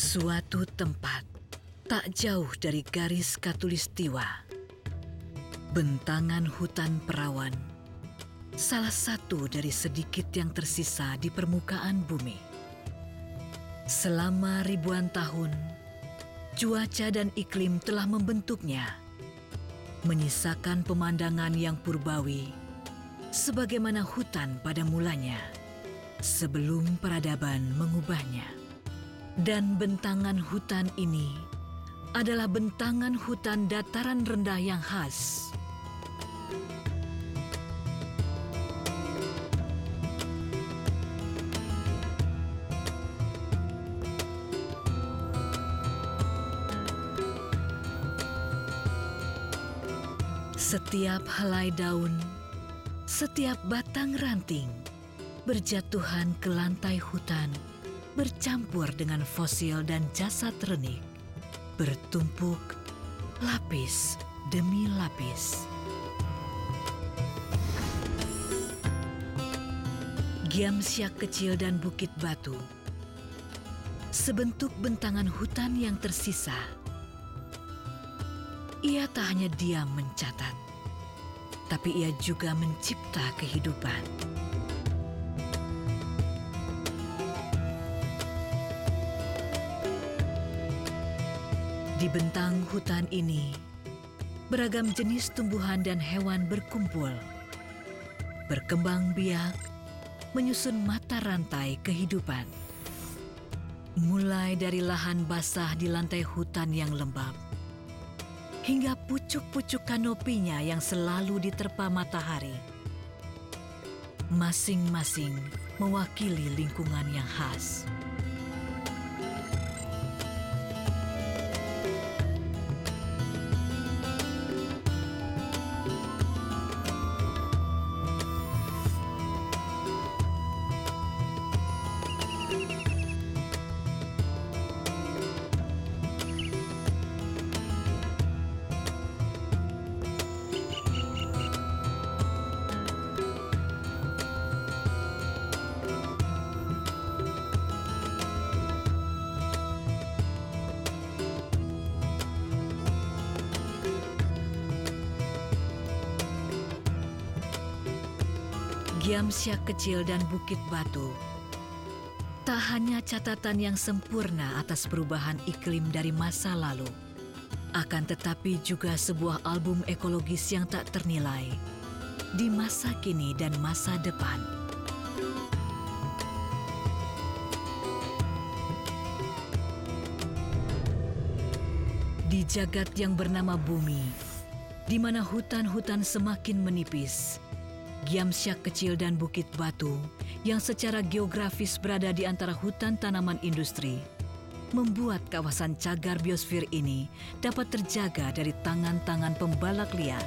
Suatu tempat tak jauh dari garis khatulistiwa, bentangan hutan perawan, salah satu dari sedikit yang tersisa di permukaan bumi. Selama ribuan tahun, cuaca dan iklim telah membentuknya, menyisakan pemandangan yang purbawi, sebagaimana hutan pada mulanya, sebelum peradaban mengubahnya. Dan bentangan hutan ini adalah bentangan hutan dataran rendah yang khas. Setiap helai daun, setiap batang ranting berjatuhan ke lantai hutan, bercampur dengan fosil dan jasad renik, bertumpuk lapis demi lapis. Giamsiak kecil dan Bukit Batu, sebentuk bentangan hutan yang tersisa. Ia tak hanya diam mencatat, tapi ia juga mencipta kehidupan. Di bentang hutan ini, beragam jenis tumbuhan dan hewan berkumpul, berkembang biak, menyusun mata rantai kehidupan. Mulai dari lahan basah di lantai hutan yang lembab, hingga pucuk-pucuk kanopinya yang selalu diterpa matahari. Masing-masing mewakili lingkungan yang khas. Giamsiak kecil dan Bukit Batu tak hanya catatan yang sempurna atas perubahan iklim dari masa lalu, akan tetapi juga sebuah album ekologis yang tak ternilai di masa kini dan masa depan. Di jagat yang bernama bumi, di mana hutan-hutan semakin menipis, Giamsiak kecil dan Bukit Batu yang secara geografis berada di antara hutan tanaman industri membuat kawasan cagar biosfer ini dapat terjaga dari tangan-tangan pembalak liar.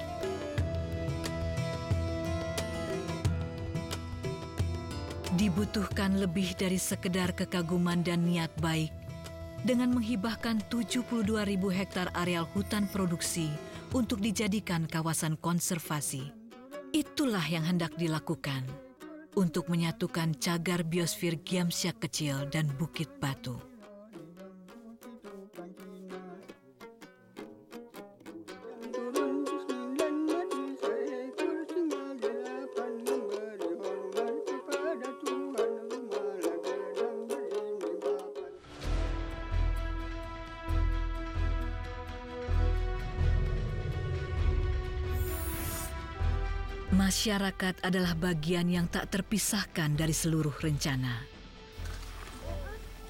Dibutuhkan lebih dari sekedar kekaguman dan niat baik dengan menghibahkan 72.000 hektar areal hutan produksi untuk dijadikan kawasan konservasi. Itulah yang hendak dilakukan untuk menyatukan cagar biosfer Giamsiak kecil dan Bukit Batu. Masyarakat adalah bagian yang tak terpisahkan dari seluruh rencana.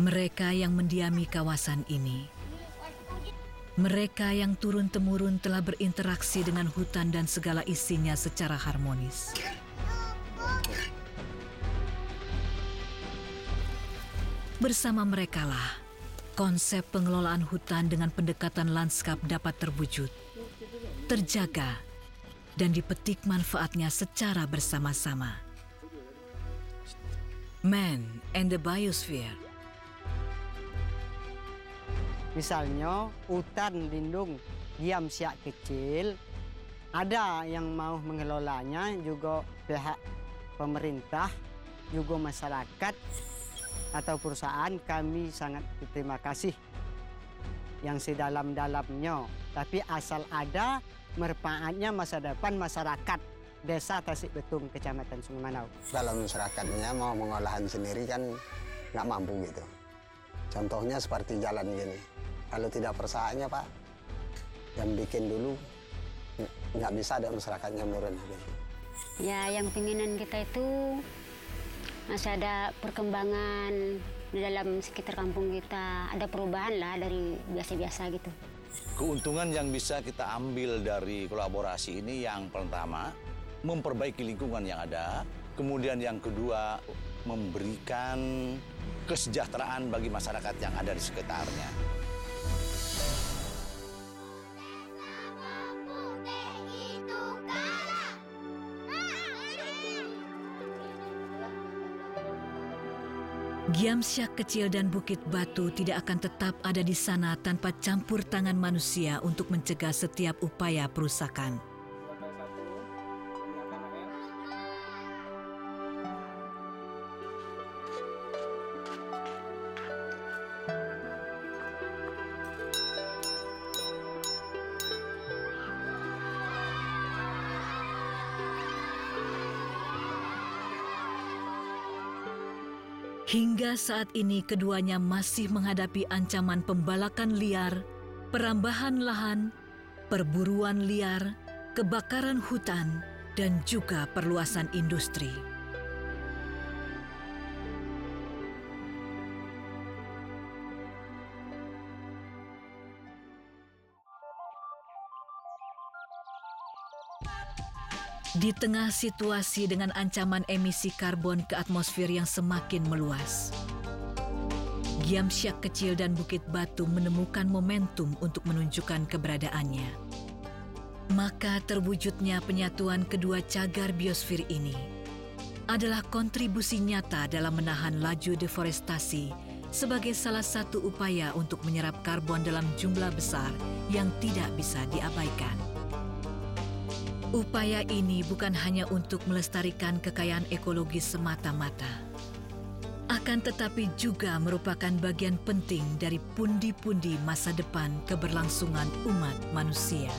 Mereka yang mendiami kawasan ini, mereka yang turun-temurun telah berinteraksi dengan hutan dan segala isinya secara harmonis. Bersama merekalah, konsep pengelolaan hutan dengan pendekatan lanskap dapat terwujud, terjaga, dan dipetik manfaatnya secara bersama-sama. Man and the Biosphere. Misalnya, hutan lindung Giamsiak kecil, ada yang mau mengelolanya, juga pihak pemerintah, juga masyarakat. atau perusahaan, kami sangat berterima kasih yang sedalam-dalamnya. Tapi asal ada manfaatnya masa depan masyarakat Desa Tasik Betung, Kecamatan Sungai Manau. Kalau masyarakatnya mau mengolahan sendiri kan nggak mampu gitu. Contohnya seperti jalan gini. Kalau tidak persaaannya Pak, yang bikin dulu nggak bisa ada masyarakatnya menurun. Ya, yang keinginan kita itu masih ada perkembangan di dalam sekitar kampung kita. Ada perubahan lah dari biasa-biasa gitu. Keuntungan yang bisa kita ambil dari kolaborasi ini yang pertama, memperbaiki lingkungan yang ada. Kemudian yang kedua, memberikan kesejahteraan bagi masyarakat yang ada di sekitarnya. Giamsiak Kecil dan Bukit Batu tidak akan tetap ada di sana tanpa campur tangan manusia untuk mencegah setiap upaya perusakan. Hingga saat ini keduanya masih menghadapi ancaman pembalakan liar, perambahan lahan, perburuan liar, kebakaran hutan, dan juga perluasan industri. Di tengah situasi dengan ancaman emisi karbon ke atmosfer yang semakin meluas, Giamsiak Kecil dan Bukit Batu menemukan momentum untuk menunjukkan keberadaannya. Maka terwujudnya penyatuan kedua cagar biosfer ini adalah kontribusi nyata dalam menahan laju deforestasi sebagai salah satu upaya untuk menyerap karbon dalam jumlah besar yang tidak bisa diabaikan. Upaya ini bukan hanya untuk melestarikan kekayaan ekologis semata-mata, akan tetapi juga merupakan bagian penting dari pundi-pundi masa depan keberlangsungan umat manusia.